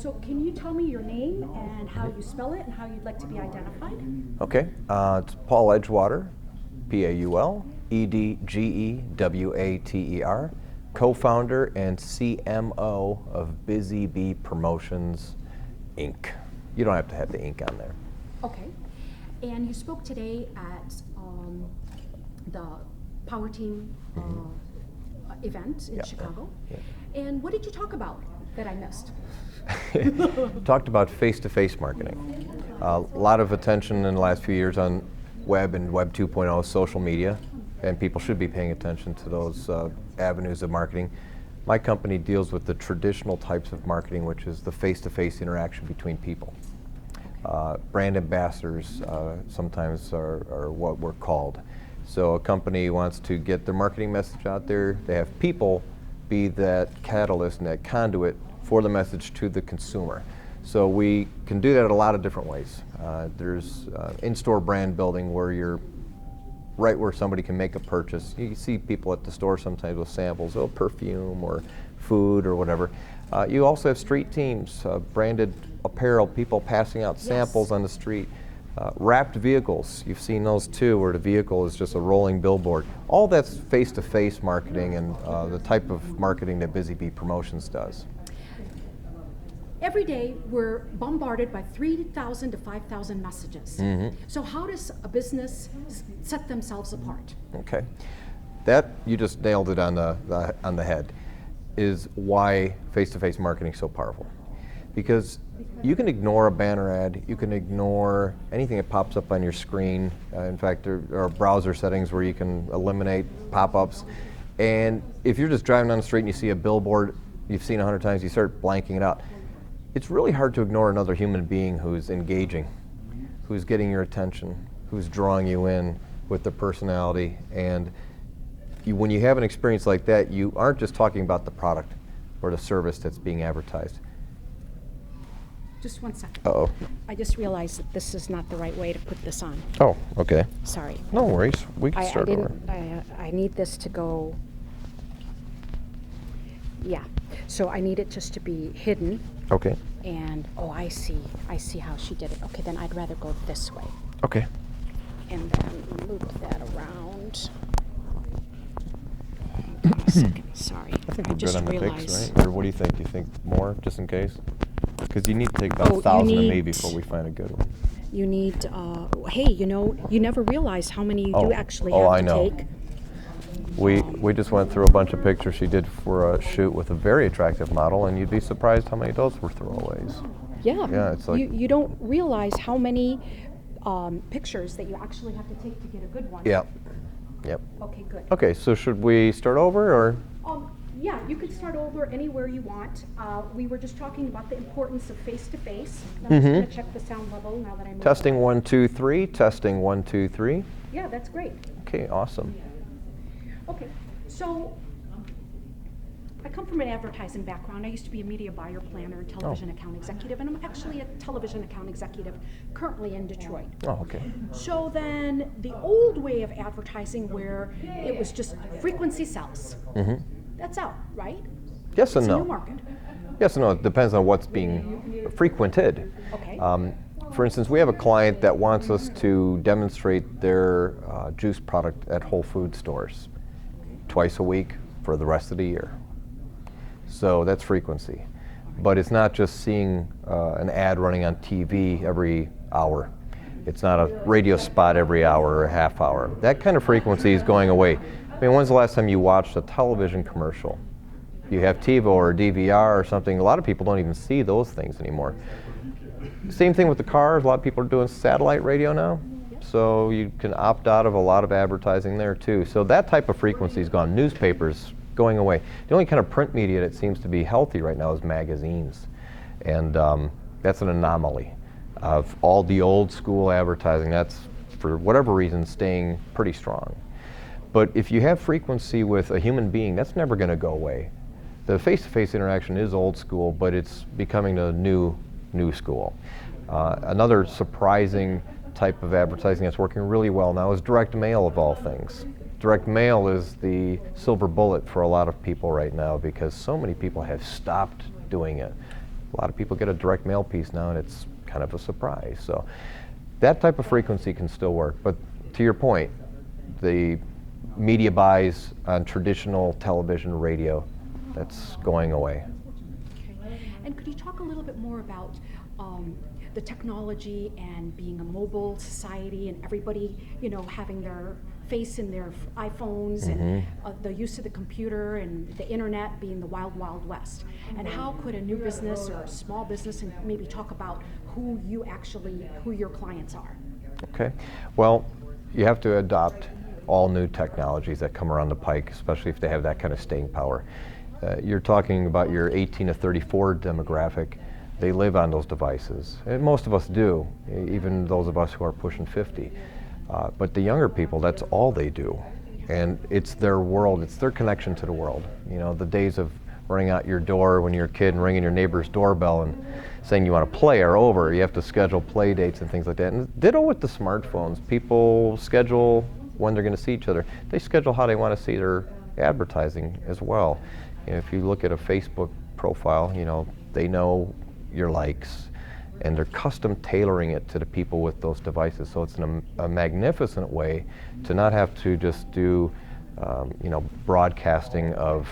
So can you tell me your name and how you spell it and how you'd like to be identified? Okay, it's Paul Edgewater, Paul-Edgewater, co-founder and CMO of Busy Bee Promotions, Inc. You don't have to have the Inc. on there. Okay. And you spoke today at the Power Team event in Chicago. Yeah. And what did you talk about that I missed? Talked about face-to-face marketing. A lot of attention in the last few years on web and Web 2.0 social media, and people should be paying attention to those avenues of marketing. My company deals with the traditional types of marketing, which is the face-to-face interaction between people. Brand ambassadors sometimes are what we're called. So a company wants to get their marketing message out there. They have people be that catalyst and that conduit for the message to the consumer. So we can do that in a lot of different ways. There's in-store brand building where you're right where somebody can make a purchase. You see people at the store sometimes with samples of perfume or food or whatever. You also have street teams, branded apparel, people passing out samples on the street. Wrapped vehicles, you've seen those too, where the vehicle is just a rolling billboard. All that's face-to-face marketing and the type of marketing that Busy Bee Promotions does. Every day we're bombarded by 3,000 to 5,000 messages. So how does a business set themselves apart? Okay, that you just nailed it on the head, is why face-to-face marketing is so powerful. Because you can ignore a banner ad, you can ignore anything that pops up on your screen. In fact, there are browser settings where you can eliminate pop-ups. And if you're just driving down the street and you see a billboard you've seen 100 times, you start blanking it out. It's really hard to ignore another human being who's engaging, who's getting your attention, who's drawing you in with their personality. And when you have an experience like that, you aren't just talking about the product or the service that's being advertised. Just one second. Uh-oh. I just realized that this is not the right way to put this on. Oh, okay. Sorry. No worries. We can start over. I need this to go. Yeah. So I need it just to be hidden. Okay. And I see how she did it. Okay, then I'd rather go this way. Okay. And then loop that around. Hang on a second. Sorry. I think we're just good on the realized. pics, right? Or what do you think? Do you think more, just in case? Because you need to take about 1,000 of me before we find a good one. You need, hey, you never realize how many you do actually have I to know. take. We just went through a bunch of pictures she did for a shoot with a very attractive model, and you'd be surprised how many of those were throwaways. Yeah. Yeah, it's like you don't realize how many pictures that you actually have to take to get a good one. Yep. Okay, good. Okay, so should we start over, or? Yeah, you could start over anywhere you want. We were just talking about the importance of face-to-face. I'm just going to check the sound level now that I'm Testing 1, 2, 3. Testing 1, 2, 3. Yeah, that's great. Okay, awesome. Okay, so I come from an advertising background. I used to be a media buyer, planner, and television account executive, and I'm actually a television account executive currently in Detroit. Oh, okay. So then the old way of advertising where it was just frequency sells, that's out, right? Yes and It's a no. new market. Yes and no. It depends on what's being frequented. Okay. For instance, we have a client that wants us to demonstrate their juice product at Whole Food stores twice a week for the rest of the year. So that's frequency. But it's not just seeing an ad running on TV every hour. It's not a radio spot every hour or a half hour. That kind of frequency is going away. I mean, when's the last time you watched a television commercial? You have TiVo or DVR or something. A lot of people don't even see those things anymore. Same thing with the cars. A lot of people are doing satellite radio now. So you can opt out of a lot of advertising there too. So that type of frequency is gone. Newspapers going away. The only kind of print media that seems to be healthy right now is magazines. And that's an anomaly. Of all the old school advertising, that's, for whatever reason, staying pretty strong. But if you have frequency with a human being, that's never going to go away. The face-to-face interaction is old school, but it's becoming the new school. Another surprising type of advertising that's working really well now is direct mail, of all things. Direct mail is the silver bullet for a lot of people right now because so many people have stopped doing it. A lot of people get a direct mail piece now, and it's kind of a surprise. So that type of frequency can still work. But to your point, the media buys on traditional television, radio, that's going away. Okay. And could you talk a little bit more about the technology and being a mobile society and everybody, having their face in their iPhones and the use of the computer and the internet being the wild, wild west? And how could a new business or a small business, and maybe talk about who your clients are? Okay. Well, you have to adopt all new technologies that come around the pike, especially if they have that kind of staying power. You're talking about your 18 to 34 demographic. They live on those devices, and most of us do, even those of us who are pushing 50. But the younger people, that's all they do. And it's their world, it's their connection to the world. The days of running out your door when you're a kid and ringing your neighbor's doorbell and saying you want to play are over. You have to schedule play dates and things like that. And ditto with the smartphones. People schedule when they're going to see each other. They schedule how they want to see their advertising as well. If you look at a Facebook profile, they know your likes, and they're custom tailoring it to the people with those devices. So it's a magnificent way to not have to just do, broadcasting of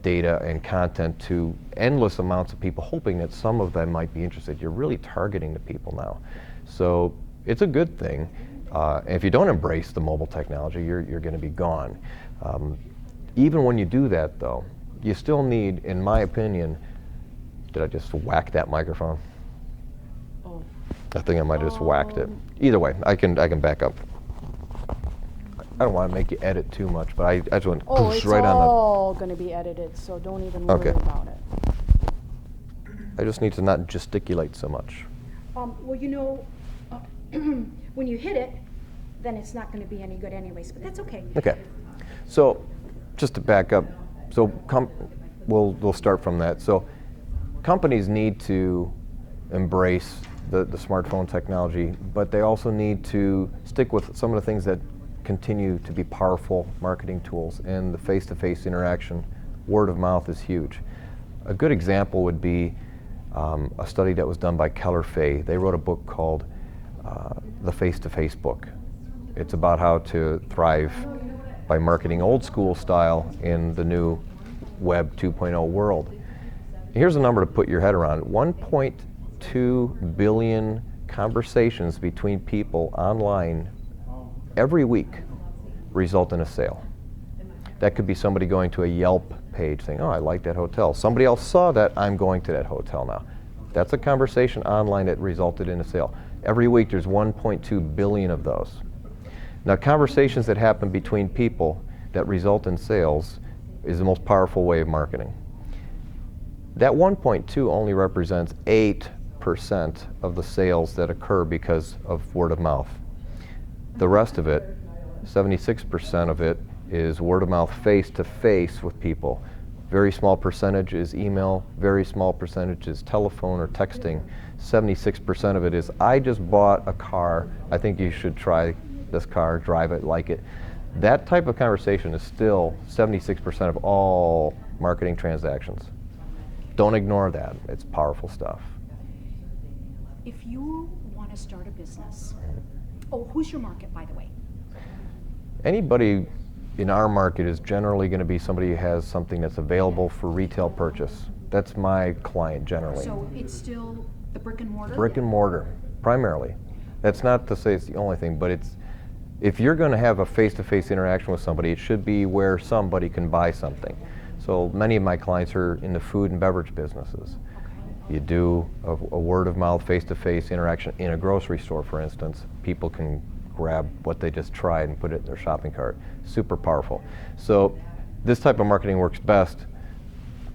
data and content to endless amounts of people, hoping that some of them might be interested. You're really targeting the people now. So it's a good thing. If you don't embrace the mobile technology, you're going to be gone. Even when you do that, though, you still need, in my opinion, did I just whack that microphone? Oh. I think I might have just whacked it. Either way, I can back up. I don't want to make you edit too much, but I just went it's right on the. all going to be edited, so don't even worry about it. I just need to not gesticulate so much. Well, when you hit it, then it's not going to be any good anyways, but that's okay. Okay. So, just to back up, so we'll start from that. So, companies need to embrace the smartphone technology, but they also need to stick with some of the things that continue to be powerful marketing tools, and the face-to-face interaction, word of mouth is huge. A good example would be a study that was done by Keller Fay. They wrote a book called the Face-to-Face book. It's about how to thrive by marketing old school style in the new Web 2.0 world. Here's a number to put your head around. 1.2 billion conversations between people online every week result in a sale. That could be somebody going to a Yelp page saying, oh, I like that hotel. Somebody else saw that, I'm going to that hotel now. That's a conversation online that resulted in a sale. Every week there's 1.2 billion of those. Now, conversations that happen between people that result in sales is the most powerful way of marketing. That 1.2 only represents 8% of the sales that occur because of word of mouth. The rest of it, 76% of it, is word of mouth face-to-face with people. Very small percentage is email, very small percentage is telephone or texting. 76% of it is, I just bought a car, I think you should try this car, drive it, like it. That type of conversation is still 76% of all marketing transactions. Don't ignore that. It's powerful stuff. If you want to start a business, who's your market, by the way? Anybody in our market is generally going to be somebody who has something that's available for retail purchase. That's my client generally. So it's still the brick and mortar? Brick and mortar, primarily. That's not to say it's the only thing, but if you're going to have a face-to-face interaction with somebody, it should be where somebody can buy something. So many of my clients are in the food and beverage businesses. Okay. You do a word-of-mouth, face-to-face interaction in a grocery store, for instance. People can grab what they just tried and put it in their shopping cart. Super powerful. So this type of marketing works best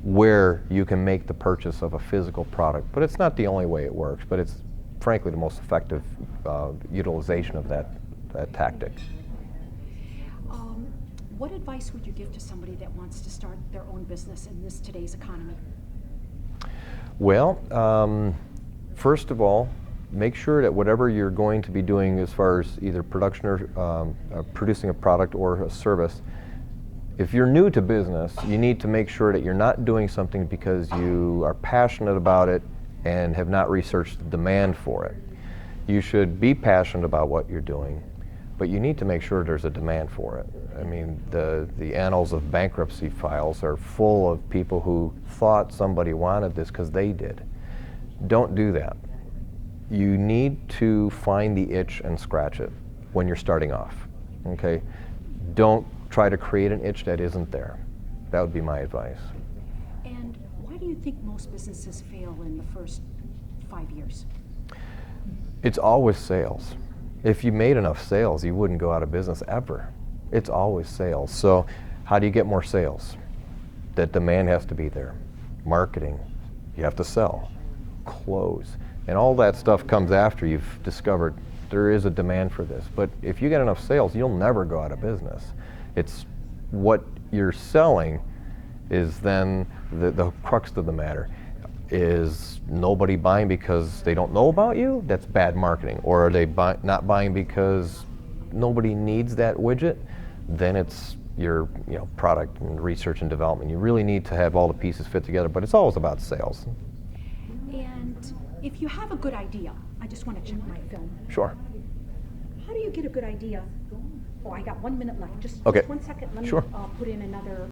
where you can make the purchase of a physical product. But it's not the only way it works, but it's frankly the most effective utilization of that tactic. What advice would you give to somebody that wants to start their own business in today's economy? Well, first of all, make sure that whatever you're going to be doing as far as either production or producing a product or a service If you're new to business, you need to make sure that you're not doing something because you are passionate about it and have not researched the demand for it. You should be passionate about what you're doing, but you need to make sure there's a demand for it. I mean, the annals of bankruptcy files are full of people who thought somebody wanted this because they did. Don't do that. You need to find the itch and scratch it when you're starting off, okay? Don't try to create an itch that isn't there. That would be my advice. And why do you think most businesses fail in the first 5 years? It's always sales. If you made enough sales, you wouldn't go out of business ever. It's always sales. So how do you get more sales? That demand has to be there. Marketing, you have to sell, close. And all that stuff comes after you've discovered there is a demand for this. But if you get enough sales, you'll never go out of business. It's what you're selling is then the crux of the matter. Is nobody buying because they don't know about you? That's bad marketing. Or are they not buying because nobody needs that widget? Then it's your product and research and development. You really need to have all the pieces fit together, but it's always about sales. And if you have a good idea, I just want to check my film. Sure. How do you get a good idea? Oh, I got 1 minute left. Just Okay. 1 second. Let me Sure. put in another